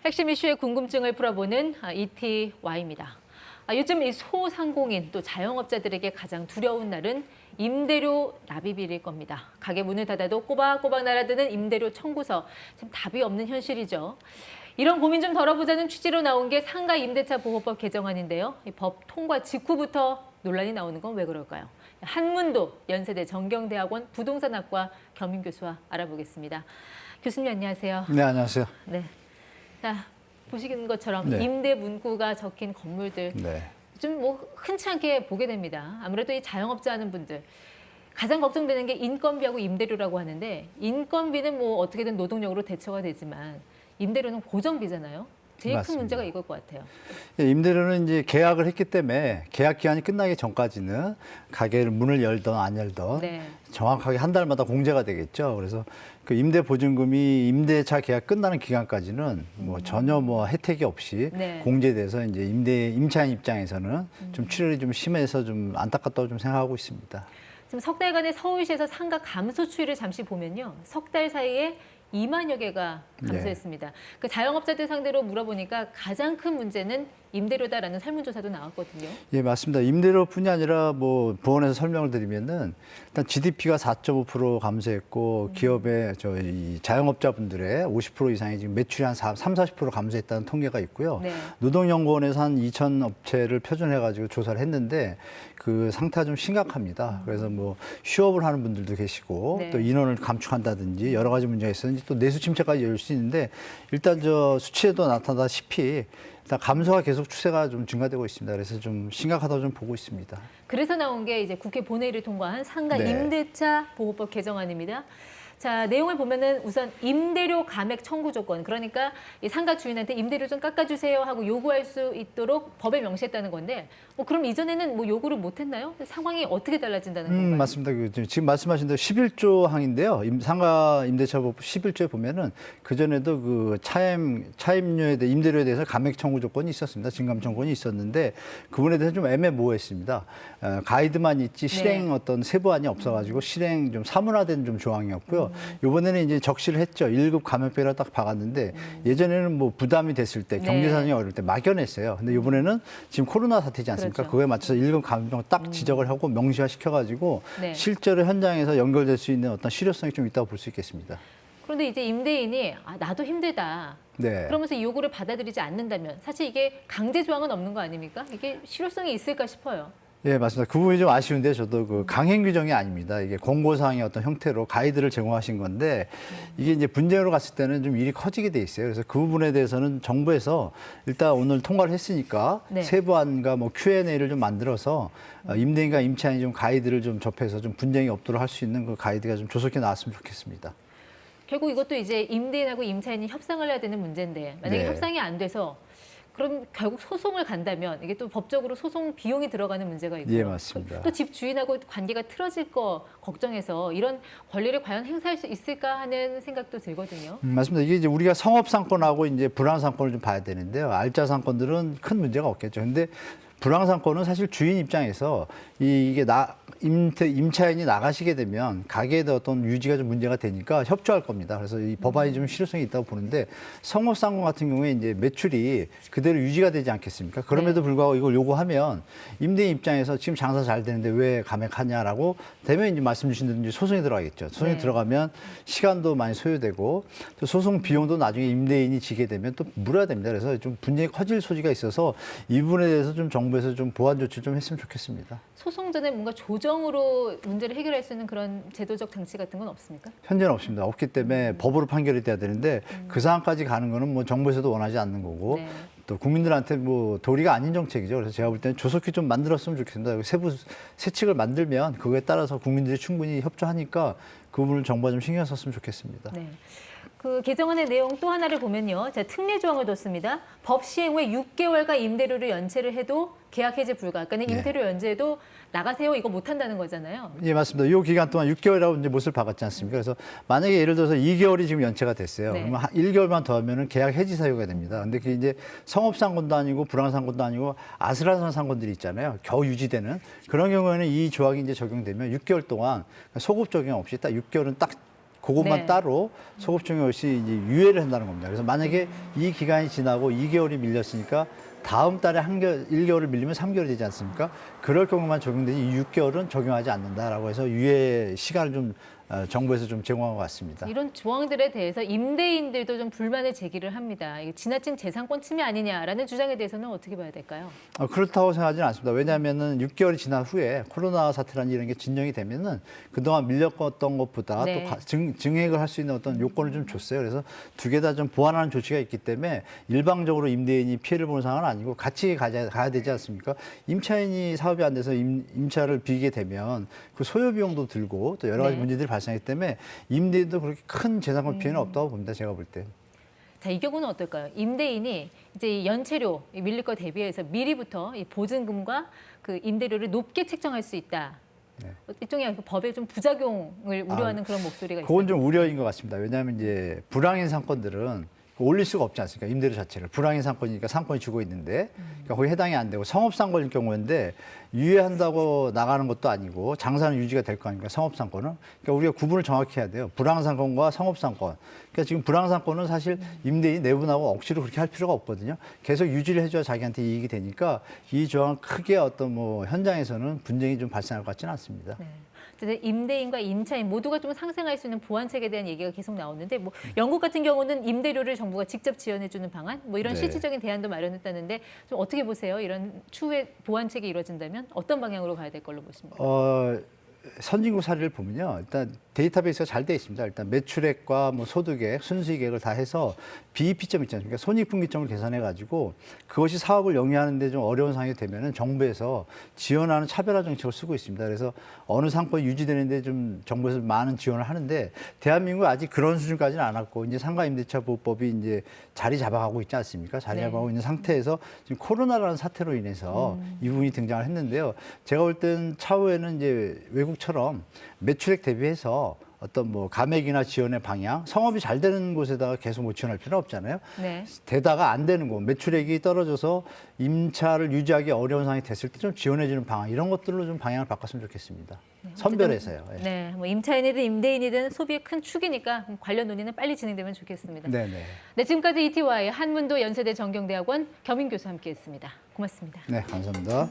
핵심 이슈의 궁금증을 풀어보는 ETY입니다. 요즘 이 소상공인 또 자영업자들에게 가장 두려운 날은 임대료 납입일일 겁니다. 가게 문을 닫아도 꼬박꼬박 날아드는 임대료 청구서, 참 답이 없는 현실이죠. 이런 고민 좀 덜어보자는 취지로 나온 게 상가 임대차 보호법 개정안인데요. 이 법 통과 직후부터 논란이 나오는 건 왜 그럴까요? 한문도 연세대 정경대학원 부동산학과 겸임 교수와 알아보겠습니다. 교수님 안녕하세요. 네, 안녕하세요. 네. 자, 보시는 것처럼 네. 임대 문구가 적힌 건물들 네. 좀 흔치 않게 보게 됩니다. 아무래도 이 자영업자 하는 분들 가장 걱정되는 게 인건비하고 임대료라고 하는데 인건비는 어떻게든 노동력으로 대처가 되지만 임대료는 고정비잖아요. 제일 큰 맞습니다. 문제가 이걸 것 같아요. 임대료는 이제 계약을 했기 때문에 계약 기간이 끝나기 전까지는 가게를 문을 열던 안 열던 네. 정확하게 한 달마다 공제가 되겠죠. 그래서 그 임대 보증금이 임대차 계약 끝나는 기간까지는 전혀 혜택이 없이 네. 공제돼서 이제 임차인 입장에서는 좀 출혈이 좀 심해서 좀 안타깝다고 좀 생각하고 있습니다. 지금 석 달간의 서울시에서 상가 감소 추이를 잠시 보면요. 석 달 사이에 2만여 개가 감소했습니다. 그 자영업자들 상대로 물어보니까 가장 큰 문제는 임대료다라는 설문조사도 나왔거든요. 예, 맞습니다. 임대료뿐이 아니라 부원에서 설명을 드리면은 일단 GDP가 4.5% 감소했고 기업의 저희 자영업자분들의 50% 이상이 지금 매출이 한 40% 감소했다는 통계가 있고요. 네. 노동연구원에서 한 2천 업체를 표준해가지고 조사를 했는데 그 상태가 좀 심각합니다. 그래서 휴업을 하는 분들도 계시고 네. 또 인원을 감축한다든지 여러 가지 문제가 있었는지 또 내수 침체까지 이어질 수 있는데 일단 수치에도 나타나다시피 일단 감소가 계속 추세가 좀 증가되고 있습니다. 그래서 좀 심각하다고 좀 보고 있습니다. 그래서 나온 게 이제 국회 본회의를 통과한 상가 네. 임대차 보호법 개정안입니다. 자, 내용을 보면은 우선 임대료 감액 청구 조건, 그러니까 이 상가 주인한테 임대료 좀 깎아주세요 하고 요구할 수 있도록 법에 명시했다는 건데, 그럼 이전에는 요구를 못했나요? 상황이 어떻게 달라진다는 건가요? 맞습니다. 지금 말씀하신 대로 11조 항인데요. 상가 임대차법 11조에 보면은 그전에도 그 차임료에 대해 임대료에 대해서 감액 청구 조건이 있었습니다. 증감 청구권이 있었는데 그분에 대해서 좀 애매모호했습니다. 가이드만 있지 실행 네. 어떤 세부안이 없어가지고 실행 좀 사문화된 좀 조항이었고요. 이번에는 이제 적시를 했죠. 1급 감액비를 딱 박았는데 예전에는 부담이 됐을 때 경제 사정이 어려울 때 막연했어요. 근데 이번에는 지금 코로나 사태지 않습니까? 그렇죠. 그거에 맞춰서 1급 감액을 딱 지적을 하고 명시화 시켜가지고 네. 실제로 현장에서 연결될 수 있는 어떤 실효성이 좀 있다고 볼 수 있겠습니다. 그런데 이제 임대인이 나도 힘들다. 네. 그러면서 이 요구를 받아들이지 않는다면 사실 이게 강제 조항은 없는 거 아닙니까? 이게 실효성이 있을까 싶어요. 예, 맞습니다. 그 부분이 좀 아쉬운데 저도 그 강행 규정이 아닙니다. 이게 공고사항의 어떤 형태로 가이드를 제공하신 건데 이게 이제 분쟁으로 갔을 때는 좀 일이 커지게 돼 있어요. 그래서 그 부분에 대해서는 정부에서 일단 오늘 통과를 했으니까 네. 세부안과 Q&A를 좀 만들어서 임대인과 임차인이 좀 가이드를 좀 접해서 좀 분쟁이 없도록 할 수 있는 그 가이드가 좀 조속히 나왔으면 좋겠습니다. 결국 이것도 이제 임대인하고 임차인이 협상을 해야 되는 문제인데 만약에 네. 협상이 안 돼서 그럼 결국 소송을 간다면 이게 또 법적으로 소송 비용이 들어가는 문제가 있고요. 예, 맞습니다. 또 집 주인하고 관계가 틀어질 거 걱정해서 이런 권리를 과연 행사할 수 있을까 하는 생각도 들거든요. 맞습니다. 이게 이제 우리가 성업상권하고 이제 불황상권을 좀 봐야 되는데요. 알짜상권들은 큰 문제가 없겠죠. 근데 불황상권은 사실 주인 입장에서 이게 임차인이 나가시게 되면 가게에 대한 어떤 유지가 좀 문제가 되니까 협조할 겁니다. 그래서 이 법안이 좀 실효성이 있다고 보는데 성업상권 같은 경우에 이제 매출이 그대로 유지가 되지 않겠습니까? 그럼에도 불구하고 이걸 요구하면 임대인 입장에서 지금 장사 잘 되는데 왜 감액하냐라고 되면 이제 말씀 주신 대로 이제 소송이 들어가겠죠. 소송이 네. 들어가면 시간도 많이 소요되고 또 소송 비용도 나중에 임대인이 지게 되면 또 물어야 됩니다. 그래서 좀 분쟁이 커질 소지가 있어서 이 부분에 대해서 좀 정부에서 좀 보완 조치를 좀 했으면 좋겠습니다. 소송 전에 뭔가 조정으로 문제를 해결할 수 있는 그런 제도적 장치 같은 건 없습니까? 현재는 없습니다. 없기 때문에 법으로 판결이 돼야 되는데 그 상황까지 가는 거는 정부에서도 원하지 않는 거고 네. 또 국민들한테 도리가 아닌 정책이죠. 그래서 제가 볼 때는 조속히 좀 만들었으면 좋겠습니다. 세부 세칙을 만들면 그거에 따라서 국민들이 충분히 협조하니까 그 부분을 정부가 좀 신경 썼으면 좋겠습니다. 네. 그 개정안의 내용 또 하나를 보면요. 제가 특례 조항을 뒀습니다. 법 시행 후에 6개월간 임대료를 연체를 해도 계약 해지 불가. 그러니까 임대료 연체해도 나가세요 이거 못 한다는 거잖아요. 예, 맞습니다. 이 기간 동안 6개월이라고 이제 못을 박았지 않습니까? 그래서 만약에 예를 들어서 2개월이 지금 연체가 됐어요. 네. 그러면 1개월만 더 하면은 계약 해지 사유가 됩니다. 근데 그게 이제 성업상권도 아니고 불황상권도 아니고 아슬아슬한 상권들이 있잖아요. 겨우 유지되는 그런 경우에는 이 조항이 이제 적용되면 6개월 동안 소급 적용 없이 딱 6개월은 딱 그것만 네. 따로 소급 적용 없이 이제 유예를 한다는 겁니다. 그래서 만약에 이 기간이 지나고 2개월이 밀렸으니까 다음 달에 1개월을 밀리면 3개월이 되지 않습니까? 그럴 경우만 적용되지 6개월은 적용하지 않는다라고 해서 유예 시간을 좀 정부에서 좀 제공한 것 같습니다. 이런 조항들에 대해서 임대인들도 좀 불만을 제기를 합니다. 이게 지나친 재산권 침해 아니냐라는 주장에 대해서는 어떻게 봐야 될까요? 그렇다고 생각하지는 않습니다. 왜냐하면은 6개월이 지난 후에 코로나 사태라는 이런 게 진정이 되면은 그동안 밀렸던 것보다 네. 또 증액을 할 수 있는 어떤 요건을 좀 줬어요. 그래서 두 개 다 좀 보완하는 조치가 있기 때문에 일방적으로 임대인이 피해를 보는 상황은 아니고 같이 가야 되지 않습니까? 임차인이 사업이 안 돼서 임차를 비게 되면 그 소요 비용도 들고 또 여러 가지 네. 문제들이 발생하기 때문에 임대인도 그렇게 큰 재산권 피해는 없다고 봅니다. 제가 볼 때. 자, 이 경우는 어떨까요? 임대인이 이제 이 연체료 밀릴 거 대비해서 미리부터 이 보증금과 그 임대료를 높게 책정할 수 있다. 네. 일종의 법의 좀 부작용을 우려하는 그런 목소리가 있어요. 그건 좀 우려인 것 같습니다. 왜냐하면 이제 불황인 상권들은 올릴 수가 없지 않습니까? 임대료 자체를. 불황인 상권이니까 상권이 주고 있는데 그러니까 거기 해당이 안 되고 성업상권일 경우인데 유예한다고 나가는 것도 아니고 장사는 유지가 될 거 아닙니까? 성업상권은. 그러니까 우리가 구분을 정확히 해야 돼요. 불황상권과 성업상권. 그러니까 지금 불황상권은 사실 임대인 내분하고 억지로 그렇게 할 필요가 없거든요. 계속 유지를 해줘야 자기한테 이익이 되니까 이 조항 크게 어떤 뭐 현장에서는 분쟁이 좀 발생할 것 같지는 않습니다. 네. 어쨌든 임대인과 임차인 모두가 좀 상생할 수 있는 보완책에 대한 얘기가 계속 나오는데 뭐 영국 같은 경우는 임대료를 정부가 직접 지원해주는 방안 뭐 이런 네. 실질적인 대안도 마련했다는데 좀 어떻게 보세요? 이런 추후에 보완책이 이루어진다면 어떤 방향으로 가야 될 걸로 보십니까? 선진국 사례를 보면요. 일단 데이터베이스가 잘 돼 있습니다. 일단 매출액과 뭐 소득액, 순수익액을 다 해서 BEP점 있지 않습니까? 손익분기점을 계산해 가지고 그것이 사업을 영위하는 데 좀 어려운 상황이 되면은 정부에서 지원하는 차별화 정책을 쓰고 있습니다. 그래서 어느 상권이 유지되는데 좀 정부에서 많은 지원을 하는데 대한민국은 아직 그런 수준까지는 안 왔고 이제 상가임대차 보호법이 이제 자리 잡아가고 있지 않습니까? 자리 네. 잡아가고 있는 상태에서 지금 코로나라는 사태로 인해서 이 부분이 등장을 했는데요. 제가 볼 땐 차후에는 이제 외국처럼 매출액 대비해서 어떤 뭐 감액이나 지원의 방향, 성업이 잘 되는 곳에다가 계속 뭐 지원할 필요는 없잖아요. 네. 되다가 안 되는 곳, 매출액이 떨어져서 임차를 유지하기 어려운 상황이 됐을 때 좀 지원해주는 방향, 이런 것들로 좀 방향을 바꿨으면 좋겠습니다. 선별해서요. 예. 네, 뭐 임차인이든 임대인이든 소비의 큰 축이니까 관련 논의는 빨리 진행되면 좋겠습니다. 네네. 네, 지금까지 ETY 한문도 연세대 정경대학원 겸임 교수와 함께했습니다. 고맙습니다. 네, 감사합니다.